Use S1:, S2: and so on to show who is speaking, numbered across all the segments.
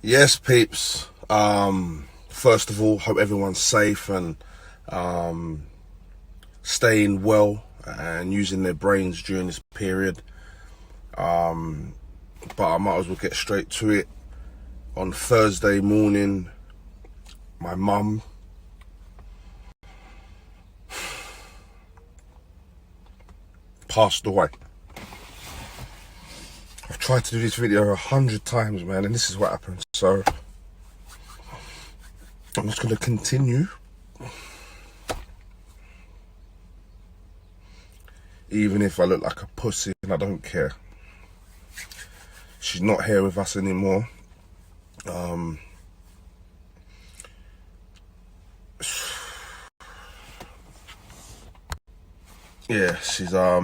S1: Yes, peeps. First of all, hope everyone's safe and staying well and using their brains during this period. But I might as well get straight to it. On Thursday morning, my mum passed away. I've tried to do this video 100 times, man, and this is what happened. So I'm just going to continue. Even if I look like a pussy, and I don't care. She's not here with us anymore. Yeah, she's not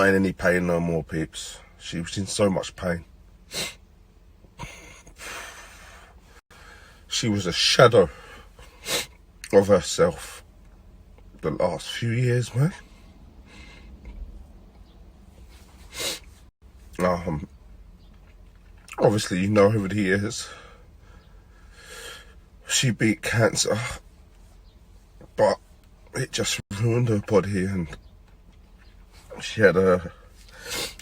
S1: in any pain no more, peeps. She was in so much pain. She was a shadow of herself the last few years, man. Obviously, you know over the years, she beat cancer, but it just ruined her body, and she had a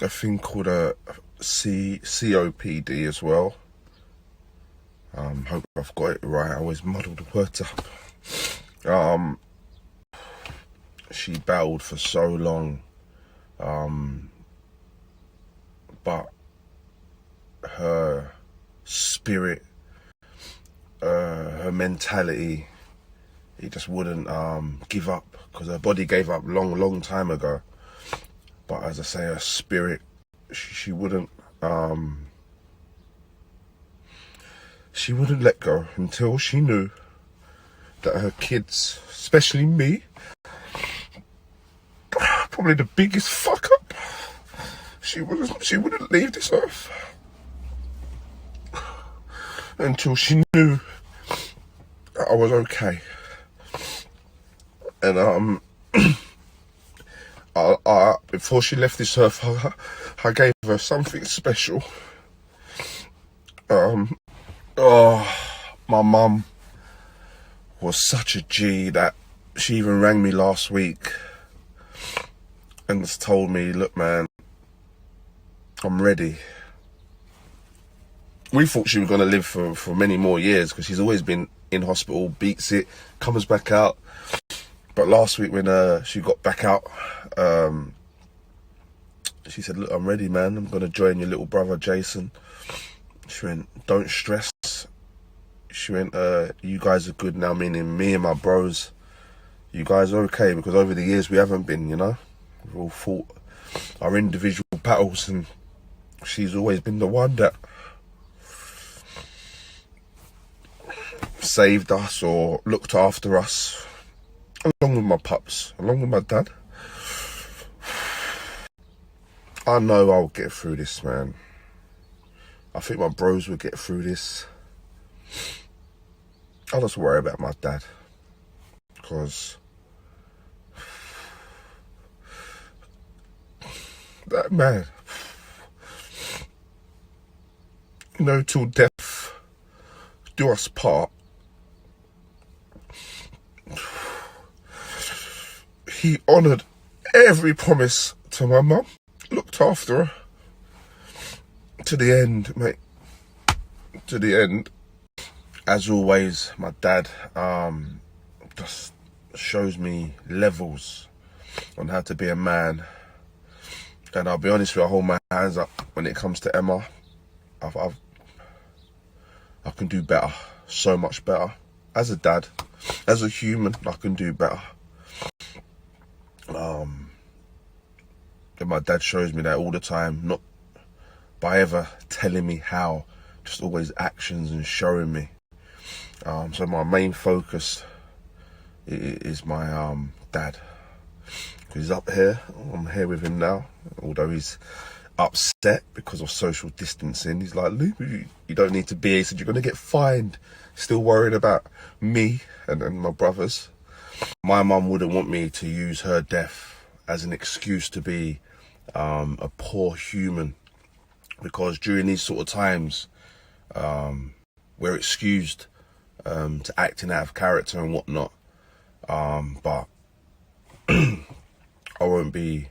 S1: thing called a COPD as well. Hope I've got it right. I always muddle the words up. She battled for so long, but her spirit, her mentality, it just wouldn't give up, because her body gave up long time ago. But as I say, her spirit, she wouldn't let go until she knew that her kids, especially me, probably the biggest fuck up, she wouldn't leave this earth until she knew that I was okay. And before she left this earth, I gave her something special. My mum was such a G that she even rang me last week and just told me, look man, I'm ready. We thought she was going to live for many more years, because she's always been in hospital, beats it, comes back out. But last week when she got back out, she said, look, I'm ready, man. I'm going to join your little brother, Jason. She went, don't stress. She went, you guys are good now, meaning me and my bros. You guys are okay, because over the years we haven't been, you know. We've all fought our individual battles, and she's always been the one that saved us or looked after us, along with my pups, along with my dad. I know I'll get through this, man. I think my bros will get through this. I'll just worry about my dad, because that man, you know, till death do us part. He honoured every promise to my mum, looked after her to the end, mate. To the end. As always, my dad just shows me levels on how to be a man. And I'll be honest with you, I hold my hands up when it comes to Emma. I can do better, so much better. As a dad, as a human, I can do better. And my dad shows me that all the time, not by ever telling me how, just always actions and showing me. So my main focus is my dad. He's up here, I'm here with him now, although he's upset because of social distancing. He's like, Luke, you don't need to be here. He said, you're going to get fined. Still worried about me and my brothers. My mum wouldn't want me to use her death as an excuse to be a poor human, because during these sort of times, we're excused to acting out of character and whatnot. But I won't be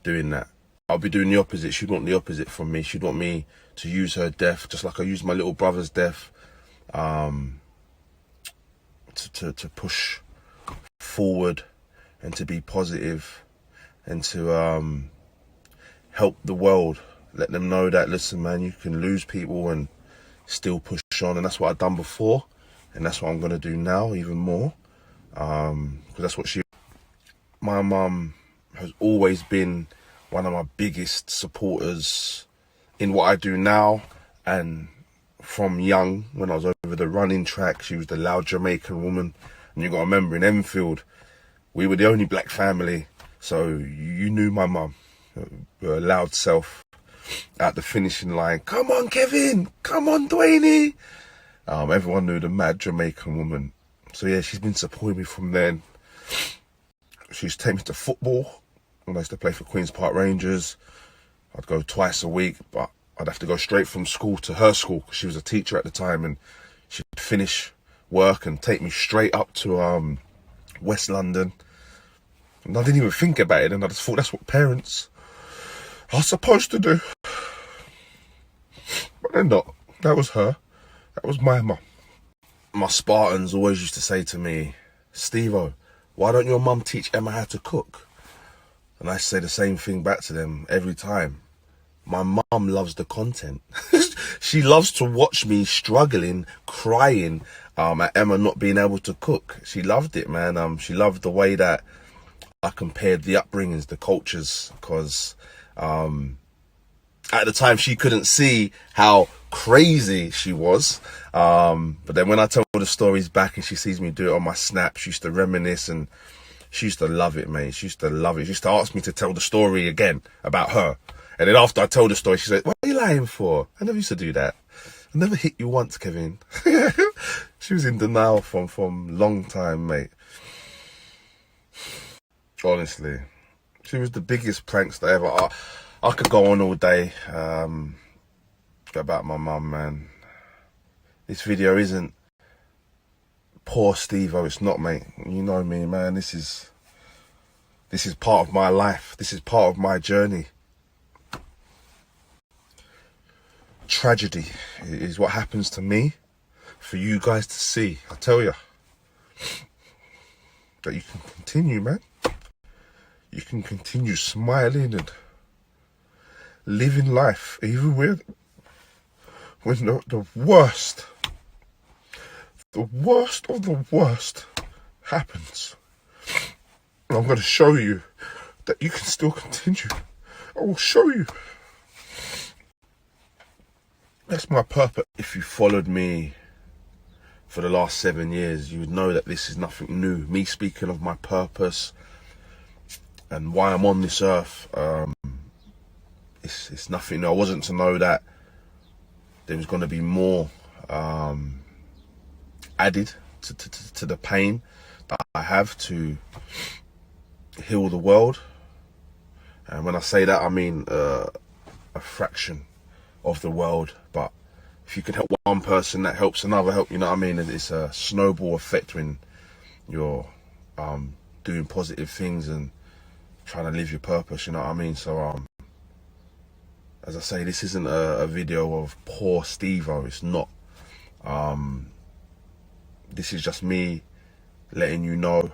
S1: doing that. I'll be doing the opposite. She'd want the opposite from me. She'd want me to use her death, just like I used my little brother's death, to push forward and to be positive and to help the world. Let them know that, listen, man, you can lose people and still push on. And that's what I've done before. And that's what I'm going to do now, even more. Because that's what my mum has always been one of my biggest supporters in what I do now. And from young, when I was over the running track, she was the loud Jamaican woman. And you got to remember, in Enfield, we were the only black family. So you knew my mum, her loud self at the finishing line. Come on, Kevin. Come on, Dwayne. Everyone knew the mad Jamaican woman. So yeah, she's been supporting me from then. She used to take me to football when I used to play for Queen's Park Rangers. I'd go twice a week, but I'd have to go straight from school to her school because she was a teacher at the time, and she'd finish work and take me straight up to West London. And I didn't even think about it, and I just thought that's what parents are supposed to do. But they're not. That was her. That was my mum. My Spartans always used to say to me, Stevo, why don't your mum teach Emma how to cook? And I say the same thing back to them every time. My mum loves the content. She loves to watch me struggling, crying at Emma not being able to cook. She loved it, man. She loved the way that I compared the upbringings, the cultures, because at the time she couldn't see how crazy she was. But then when I tell her the stories back and she sees me do it on my Snap, she used to reminisce, and she used to love it, mate. She used to love it. She used to ask me to tell the story again about her. And then after I told the story, she said, what are you lying for? I never used to do that. I never hit you once, Kevin. She was in denial from long time, mate. Honestly. She was the biggest prankster ever. I could go on all day about my mum, man. This video isn't poor Stevo. It's not, mate. You know me, man. This is part of my life. This is part of my journey. Tragedy is what happens to me for you guys to see. I tell you that you can continue, man. You can continue smiling and living life, even when the worst of the worst happens. And I'm going to show you that you can still continue. I will show you. That's my purpose. If you followed me for the last 7 years, you would know that this is nothing new. Me speaking of my purpose and why I'm on this earth, it's nothing new. I wasn't to know that there was going to be more added to the pain that I have to heal the world. And when I say that, I mean a fraction of the world. But if you can help one person, that helps another. You know what I mean? It's a snowball effect when you're doing positive things and trying to live your purpose, you know what I mean? So as I say, this isn't a video of poor Stevo. It's not. This is just me letting you know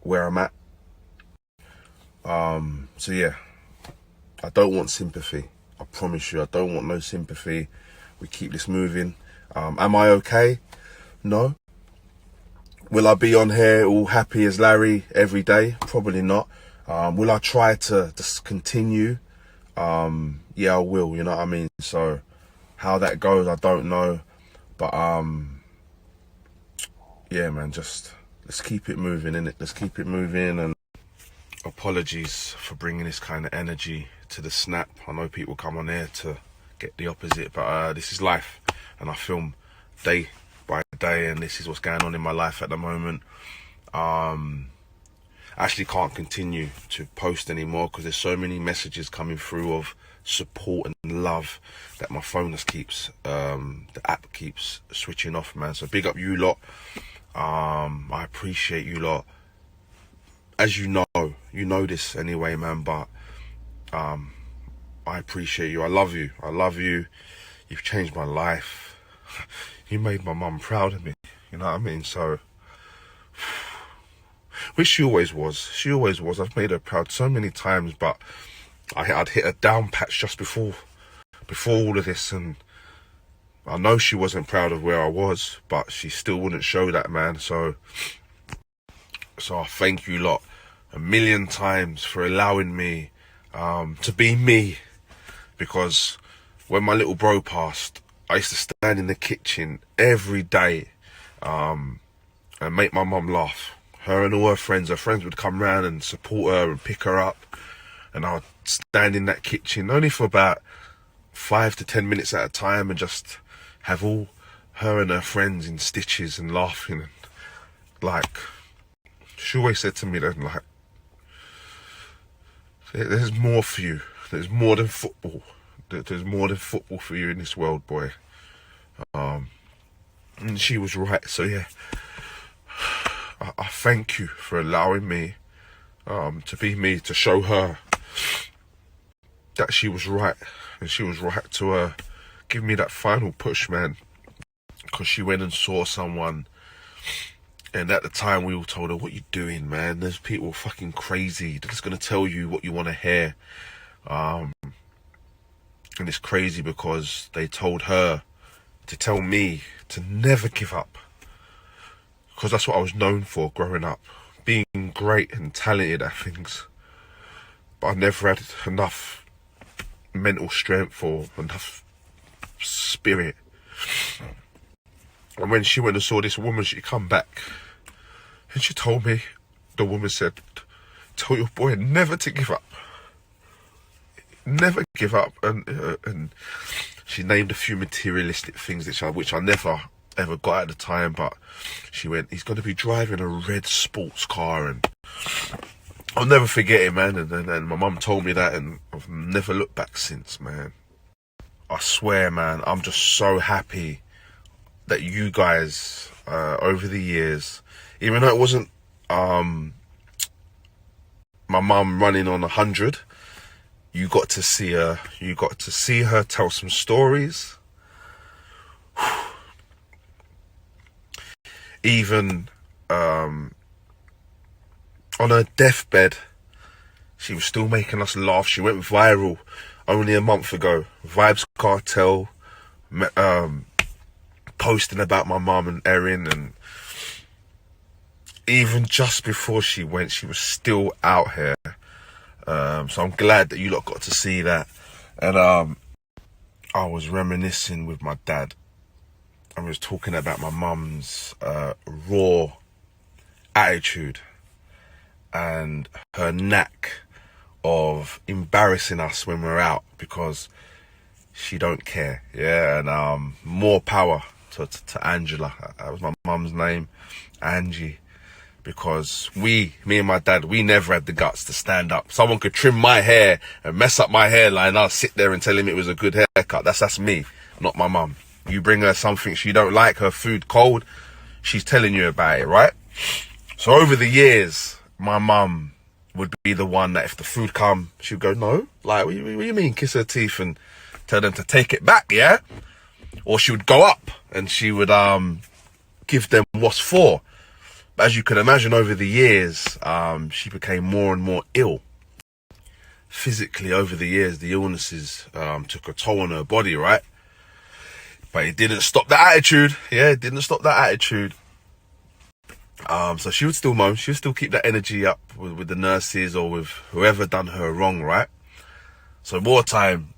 S1: where I'm at. So yeah, I don't want sympathy. I promise you, I don't want no sympathy. We keep this moving. Am I okay? No. Will I be on here all happy as Larry every day? Probably not. Will I try to just continue? Yeah, I will, you know what I mean? So how that goes, I don't know. But yeah, man, just let's keep it moving, innit? Let's keep it moving. And apologies for bringing this kind of energy to the Snap. I know people come on here to get the opposite, but this is life, and I film day by day, and this is what's going on in my life at the moment. I actually can't continue to post anymore because there's so many messages coming through of support and love that my phone just keeps, the app keeps switching off, man. So big up you lot. I appreciate you lot. As you know this anyway, man, but I appreciate you. I love you. I love you. You've changed my life. You made my mum proud of me. You know what I mean? So, which she always was. She always was. I've made her proud so many times, but I'd hit a down patch just before all of this, and I know she wasn't proud of where I was, but she still wouldn't show that, man. So I thank you lot a million times for allowing me to be me, because when my little bro passed, I used to stand in the kitchen every day and make my mum laugh. Her and all her friends would come round and support her and pick her up, and I would stand in that kitchen only for about 5 to 10 minutes at a time and just have all her and her friends in stitches and laughing. And like, she always said to me then, like, there's more for you. There's more than football. There's more than football for you in this world, boy. And she was right. So yeah, I thank you for allowing me to be me, to show her that she was right, and she was right to give me that final push, man. Because she went and saw someone, and at the time we all told her, "What you doing, man? There's people fucking crazy. They're just gonna tell you what you want to hear." And it's crazy because they told her to tell me to never give up, because that's what I was known for growing up, being great and talented at things. But I never had enough mental strength or enough spirit. And when she went and saw this woman, she come back and she told me, the woman said, "Tell your boy never to give up. Never give up." And she named a few materialistic things which I never ever got at the time, but she went, "He's going to be driving a red sports car," and I'll never forget it, man. And my mum told me that, and I've never looked back since, man. I swear, man, I'm just so happy that you guys, over the years, even though it wasn't my mum running on 100, you got to see her. You got to see her tell some stories. Even on her deathbed, she was still making us laugh. She went viral only a month ago. Vibes Cartel posting about my mum and Erin, and even just before she went, she was still out here. So I'm glad that you lot got to see that. And I was reminiscing with my dad. I was talking about my mum's raw attitude and her knack of embarrassing us when we're out, because she don't care. Yeah, and more power to Angela. That was my mum's name, Angie. Because me and my dad, we never had the guts to stand up. Someone could trim my hair and mess up my hairline, I'll sit there and tell him it was a good haircut. That's me, not my mum. You bring her something she don't like, her food cold, she's telling you about it, right? So over the years, my mum would be the one that if the food come, she would go, "No, like, what you mean?" Kiss her teeth and tell them to take it back, yeah? Or she would go up and she would give them what's for. But as you can imagine, over the years, she became more and more ill. Physically, over the years, the illnesses took a toll on her body, right? But it didn't stop the attitude. Yeah, it didn't stop that attitude. So she would still moan. She would still keep that energy up with the nurses or with whoever done her wrong, right? So more time,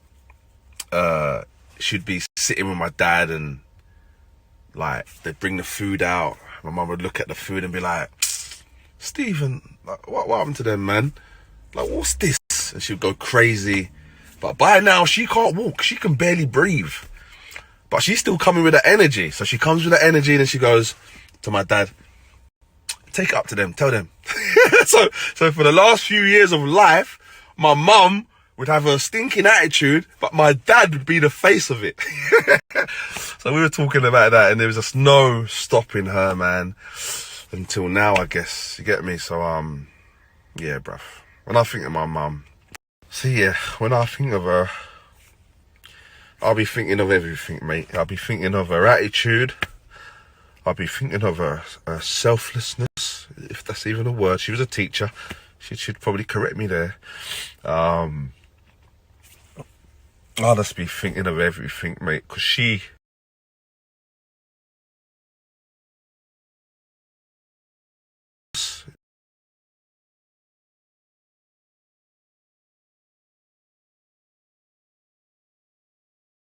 S1: she'd be sitting with my dad, and like, they'd bring the food out. My mum would look at the food and be like, "Stephen, like, what happened to them, man? Like, what's this?" And she'd go crazy. But by now, she can't walk. She can barely breathe. But she's still coming with the energy. So she comes with the energy, and then she goes to my dad, "Take it up to them, tell them." So for the last few years of life, my mum would have a stinking attitude, but my dad would be the face of it. So we were talking about that, and there was just no stopping her, man, until now, I guess. You get me? So, yeah, bruv. When I think of my mum, when I think of her, I'll be thinking of everything, mate. I'll be thinking of her attitude. I'll be thinking of her selflessness, if that's even a word. She was a teacher. She should probably correct me there. I'll just be thinking of everything, mate, because she